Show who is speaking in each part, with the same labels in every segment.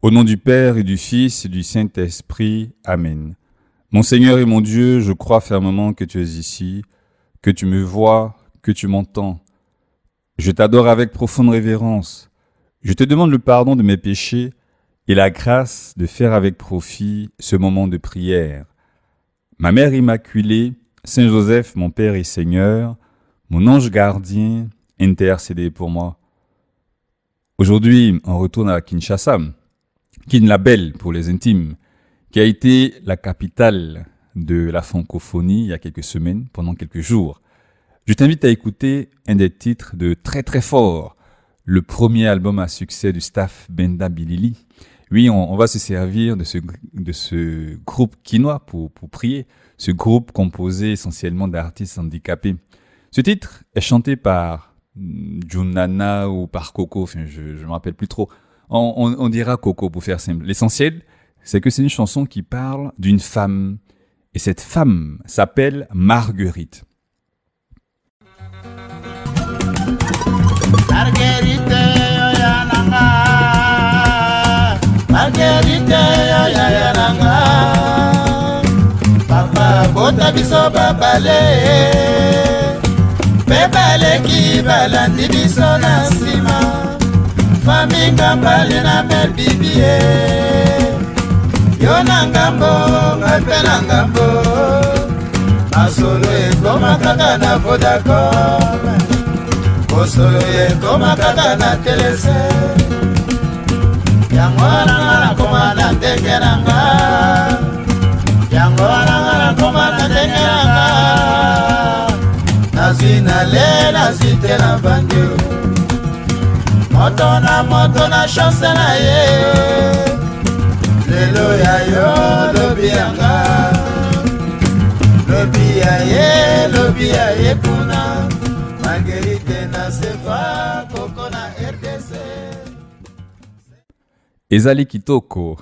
Speaker 1: Au nom du Père et du Fils et du Saint-Esprit. Amen. Mon Seigneur et mon Dieu, je crois fermement que tu es ici, que tu me vois, que tu m'entends. Je t'adore avec profonde révérence. Je te demande le pardon de mes péchés et la grâce de faire avec profit ce moment de prière. Ma Mère Immaculée, Saint Joseph, mon Père et Seigneur, mon ange gardien, intercédez pour moi. Aujourd'hui, on retourne à Kinshasa, la Belle pour les intimes, qui a été la capitale de la francophonie il y a quelques semaines, pendant quelques jours. Je t'invite à écouter un des titres de Très Très Fort, le premier album à succès du staff Benda Bilili. Oui, on va se servir de ce groupe quinois pour prier, ce groupe composé essentiellement d'artistes handicapés. Ce titre est chanté par Junana ou par Coco, enfin, je me rappelle plus trop. On dira Coco pour faire simple. L'essentiel, c'est que c'est une chanson qui parle d'une femme, et cette femme s'appelle Marguerite.
Speaker 2: Marguerite yananga, Marguerite yananga, papa bota biso babale, bebale ki balandi biso na sima, fami ngambale na mel bibie, yo na ngambo ngape na ngambo, masolo ekoma kaka na Vodacom. Osolo koma kaka na telese yango wana na koma na ndenge nanga yango wana na koma na ndenge nanga nazwi na le nazwi te na bandio moto na chance na ye lelo ya yo lobi yanga lobi ya ye kuna Marguerite na sefa koko na RDC.
Speaker 1: Ezali Kitoko.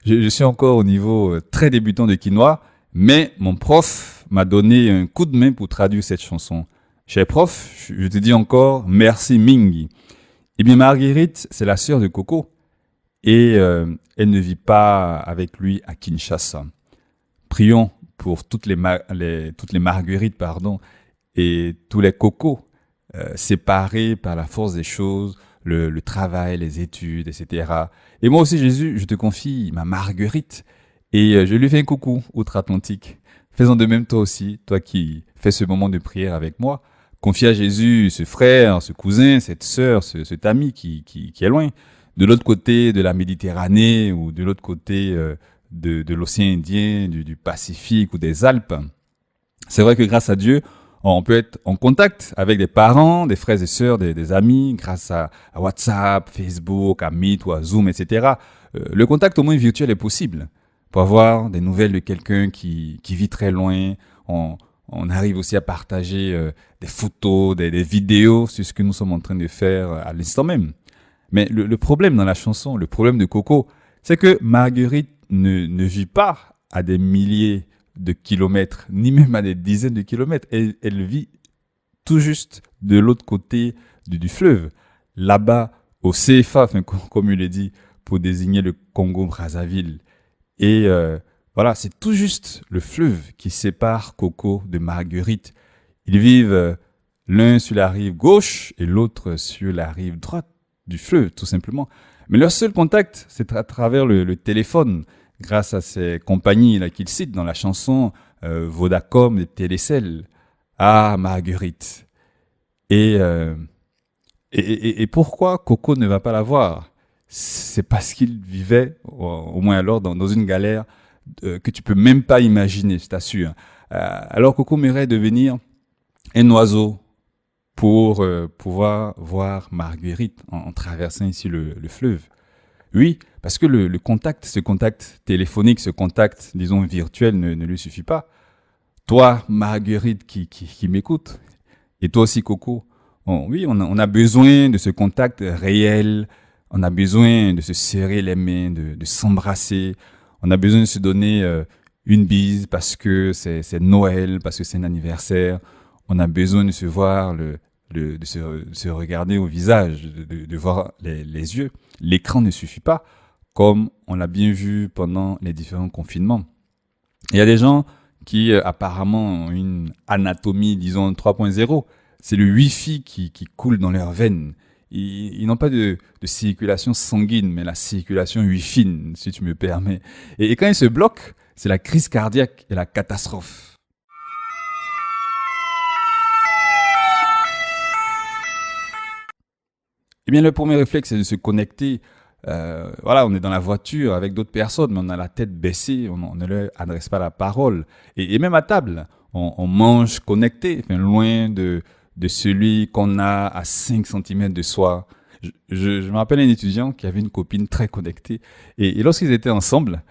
Speaker 1: Je suis encore au niveau très débutant de quinois, mais mon prof m'a donné un coup de main pour traduire cette chanson. Cher prof, je te dis encore merci Mingi. Eh bien, Marguerite, c'est la sœur de Coco et elle ne vit pas avec lui à Kinshasa. Prions pour toutes les Marguerites, et tous les Cocos séparés par la force des choses, le travail, les études, etc. Et moi aussi, Jésus, je te confie ma Marguerite et je lui fais un coucou outre-Atlantique. Faisons de même toi aussi, toi qui fais ce moment de prière avec moi. Confie à Jésus ce frère, ce cousin, cette sœur, cet ami qui est loin, de l'autre côté de la Méditerranée ou de l'autre côté de l'océan Indien, du Pacifique ou des Alpes. C'est vrai que grâce à Dieu, on peut être en contact avec des parents, des frères et sœurs, des amis, grâce à WhatsApp, Facebook, à Meet ou à Zoom, etc. Le contact au moins virtuel est possible. Pour avoir des nouvelles de quelqu'un qui vit très loin, on arrive aussi à partager des photos, des vidéos sur ce que nous sommes en train de faire à l'instant même. Mais le problème dans la chanson, le problème de Coco, c'est que Marguerite ne vit pas à des milliers de kilomètres, ni même à des dizaines de kilomètres. Elle vit tout juste de l'autre côté du fleuve, là-bas au CFA, comme il est dit, pour désigner le Congo-Brazzaville. Et voilà, c'est tout juste le fleuve qui sépare Coco de Marguerite. Ils vivent l'un sur la rive gauche et l'autre sur la rive droite du fleuve, tout simplement. Mais leur seul contact, c'est à travers le téléphone, grâce à ces compagnies là qu'il cite dans la chanson, Vodacom et Télécel. Ah, Marguerite. Et pourquoi Coco ne va pas la voir? C'est parce qu'il vivait, au moins alors, dans une galère que tu peux même pas imaginer, je t'assure. Alors Coco m'irait devenir un oiseau pour pouvoir voir Marguerite en traversant ici le fleuve. Oui, parce que le contact, ce contact téléphonique, ce contact, disons, virtuel ne lui suffit pas. Toi, Marguerite, qui m'écoute, et toi aussi, Coco, on a besoin de ce contact réel, on a besoin de se serrer les mains, de s'embrasser, on a besoin de se donner une bise parce que c'est Noël, parce que c'est un anniversaire, on a besoin de se voir, de se regarder au visage, de voir les yeux. L'écran ne suffit pas. comme on l'a bien vu pendant les différents confinements. Il y a des gens qui apparemment ont une anatomie, disons, 3.0. C'est le Wi-Fi qui coule dans leurs veines. Ils n'ont pas de circulation sanguine, mais la circulation Wi-Fi, si tu me permets. Et quand ils se bloquent, c'est la crise cardiaque et la catastrophe. Eh bien, le premier réflexe, c'est de se connecter. Voilà, on est dans la voiture avec d'autres personnes, mais on a la tête baissée, on ne leur adresse pas la parole. Et même à table, on mange connecté, enfin, loin de celui qu'on a à 5 centimètres de soi. Je me rappelle un étudiant qui avait une copine très connectée. Et lorsqu'ils étaient ensemble,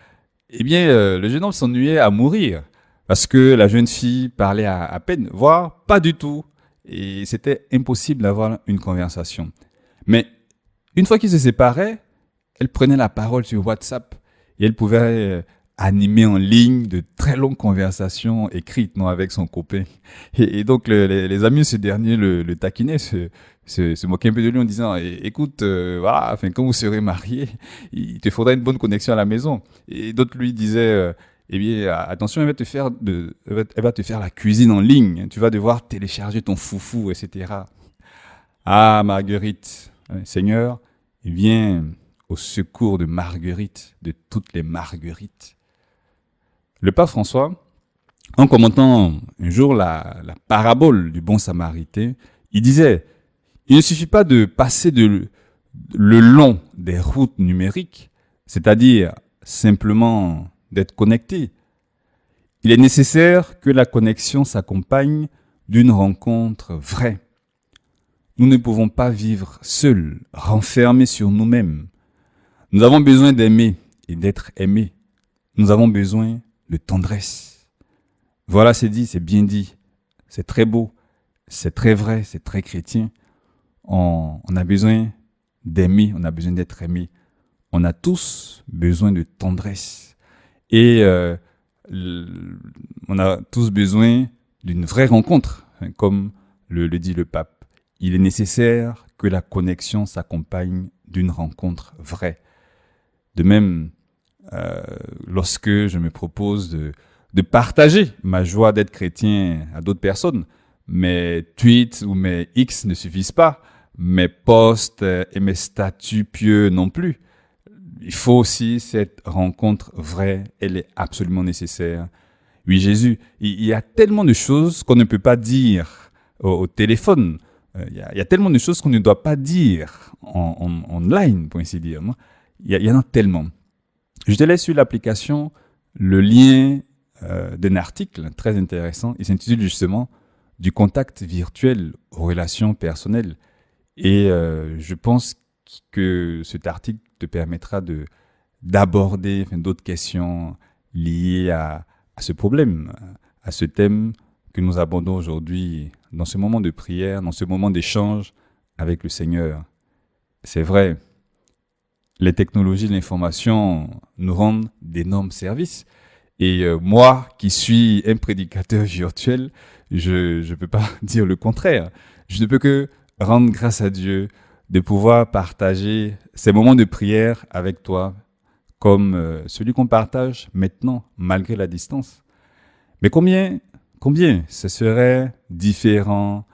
Speaker 1: eh bien, le jeune homme s'ennuyait à mourir parce que la jeune fille parlait à peine, voire pas du tout. Et c'était impossible d'avoir une conversation. Mais une fois qu'ils se séparaient, elle prenait la parole sur WhatsApp et elle pouvait animer en ligne de très longues conversations écrites avec son copain. Et donc les amis de ce dernier le taquinaient, se moquaient un peu de lui en disant écoute, voilà, enfin, quand vous serez mariés, il te faudra une bonne connexion à la maison. Et d'autres lui disaient eh bien, attention, elle va te faire la cuisine en ligne. Tu vas devoir télécharger ton foufou, etc. Ah, Marguerite, Seigneur, viens au secours de Marguerite, de toutes les Marguerites. Le pape François, en commentant un jour la parabole du bon samaritain, il disait, il ne suffit pas de passer le long des routes numériques, c'est-à-dire simplement d'être connecté. Il est nécessaire que la connexion s'accompagne d'une rencontre vraie. Nous ne pouvons pas vivre seuls, renfermés sur nous-mêmes. Nous avons besoin d'aimer et d'être aimés. Nous avons besoin de tendresse. Voilà, c'est dit, c'est bien dit. C'est très beau, c'est très vrai, c'est très chrétien. On a besoin d'aimer, on a besoin d'être aimé. On a tous besoin de tendresse. Et on a tous besoin d'une vraie rencontre, comme le dit le pape. Il est nécessaire que la connexion s'accompagne d'une rencontre vraie. De même, lorsque je me propose de partager ma joie d'être chrétien à d'autres personnes, mes tweets ou mes X ne suffisent pas, mes posts et mes statuts pieux non plus. Il faut aussi cette rencontre vraie, elle est absolument nécessaire. Oui, Jésus, il y a tellement de choses qu'on ne peut pas dire au téléphone. Il y a tellement de choses qu'on ne doit pas dire en online, pour ainsi dire. Il y en a tellement. Je te laisse sur l'application le lien d'un article très intéressant. Il s'intitule justement « Du contact virtuel aux relations personnelles ». Et je pense que cet article te permettra d'aborder d'autres questions liées à ce problème, à ce thème que nous abordons aujourd'hui dans ce moment de prière, dans ce moment d'échange avec le Seigneur. C'est vrai, les technologies de l'information nous rendent d'énormes services. Et moi, qui suis un prédicateur virtuel, je ne peux pas dire le contraire. Je ne peux que rendre grâce à Dieu de pouvoir partager ces moments de prière avec toi, comme celui qu'on partage maintenant, malgré la distance. Mais combien ce serait différent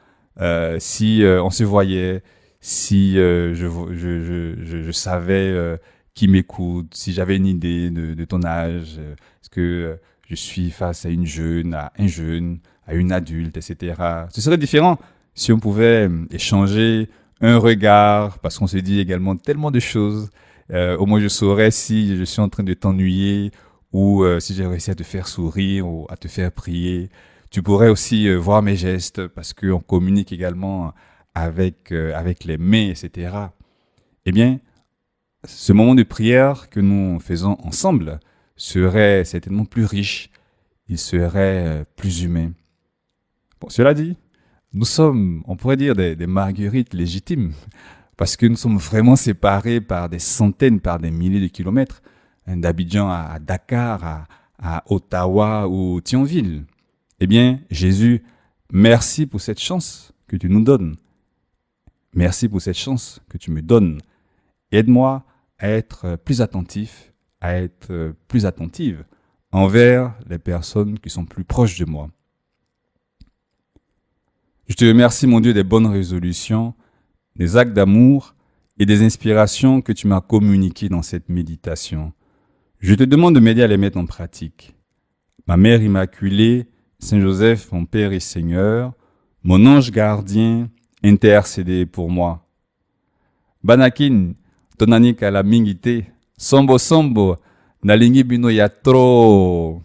Speaker 1: si on se voyait, si je savais qui m'écoute, si j'avais une idée de ton âge, est-ce que je suis face à une jeune, à un jeune, à une adulte, etc. Ce serait différent si on pouvait échanger un regard, parce qu'on se dit également tellement de choses. Au moins je saurais si je suis en train de t'ennuyer ou si j'ai réussi à te faire sourire ou à te faire prier. Tu pourrais aussi voir mes gestes parce qu'on communique également avec les mains, etc. Eh bien, ce moment de prière que nous faisons ensemble serait certainement plus riche, il serait plus humain. Bon, cela dit, nous sommes, on pourrait dire, des marguerites légitimes parce que nous sommes vraiment séparés par des centaines, par des milliers de kilomètres, d'Abidjan à Dakar, à Ottawa ou Thionville. Eh bien, Jésus, merci pour cette chance que tu nous donnes. Merci pour cette chance que tu me donnes. Aide-moi à être plus attentif, à être plus attentive envers les personnes qui sont plus proches de moi. Je te remercie, mon Dieu, des bonnes résolutions, des actes d'amour et des inspirations que tu m'as communiquées dans cette méditation. Je te demande de m'aider à les mettre en pratique. Ma Mère Immaculée, Saint Joseph, mon Père et Seigneur, mon ange gardien, intercédez pour moi. Banakin, tonani kala mingite, sombo sombo, nalingi bino ya tro.